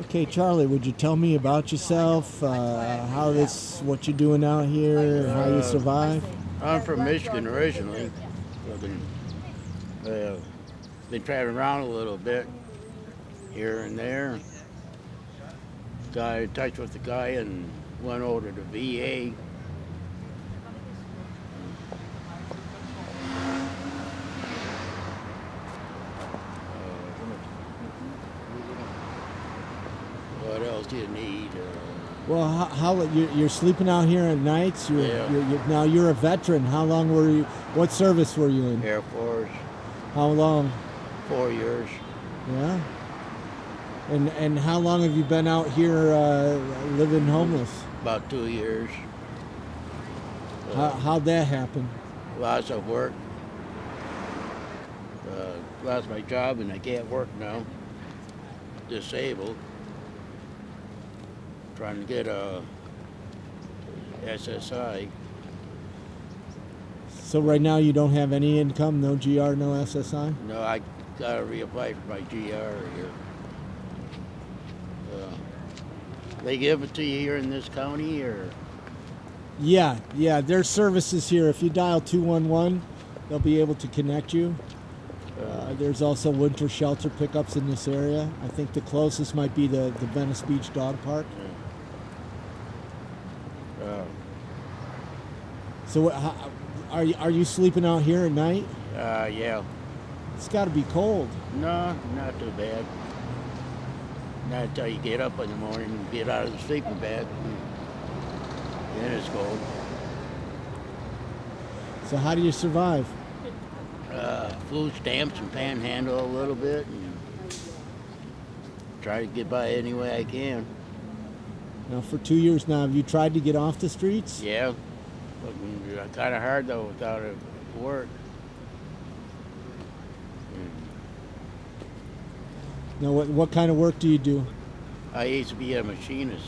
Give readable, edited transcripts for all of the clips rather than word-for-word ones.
Okay, Charlie, would you tell me about yourself? What you're doing out here, how you survive? I'm from Michigan originally. Uh, been traveling around a little bit here and there. Got in touch with the guy and went over to the VA. What else do you need? Well, you're sleeping out here at nights? Yeah. Now you're a veteran. How long were you? What service were you in? Air Force, How long? 4 years. Yeah. And how long have you been out here living homeless? About 2 years. How'd that happen? Lots of work. Lost my job and I can't work now. Disabled. Trying to get a SSI. So right now you don't have any income, no GR, no SSI? No, I gotta reapply for my GR here. They give it to you here in this county, or? Yeah, there's services here. If you dial 211, they'll be able to connect you. There's also winter shelter pickups in this area. I think the closest might be the Venice Beach Dog Park. So are you sleeping out here at night? Yeah. It's got to be cold. No, not too bad. Not until you get up in the morning and get out of the sleeping bag. Then it's cold. So how do you survive? Food stamps and panhandle a little bit and try to get by any way I can. Now for 2 years now, have you tried to get off the streets? Yeah. Kind of hard though without work. Now what kind of work do you do? I used to be a machinist.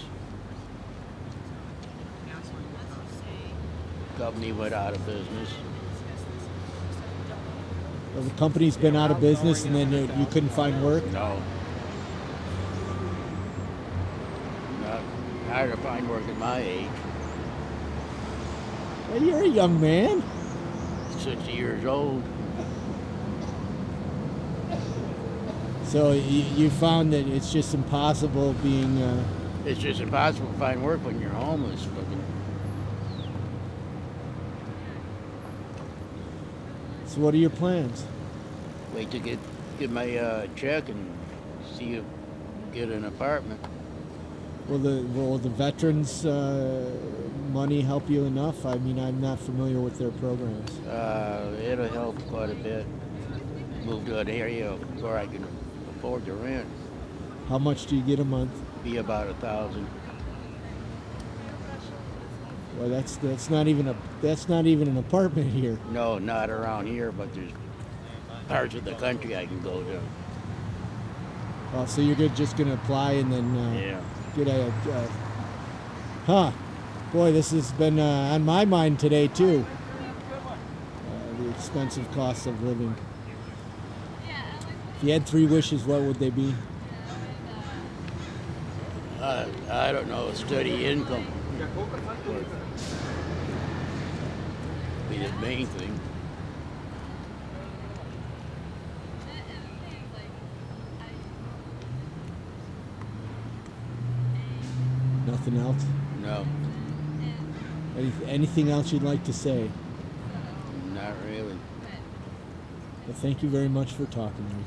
Company went out of business. Well, the company's been out of business and then you couldn't find work? No. Not hard to find work at my age. Well, you're a young man. 60 years old. So you found that it's just impossible being... It's just impossible to find work when you're homeless. So what are your plans? Wait to get my check and see if get an apartment. Will the veterans money help you enough? I mean, I'm not familiar with their programs. It'll help quite a bit. Move to an area where I can afford the rent. How much do you get a month? Be about 1,000. Well, that's not even an apartment here. No, not around here, but there's parts of the country I can go to. Oh, so you're just gonna apply and then Yeah. get boy, this has been on my mind today too. The expensive cost of living. If you had 3 wishes, what would they be? I don't know, steady income. Be the main thing. Nothing else? No, Anything else you'd like to say? not really. Well, thank you very much for talking to me.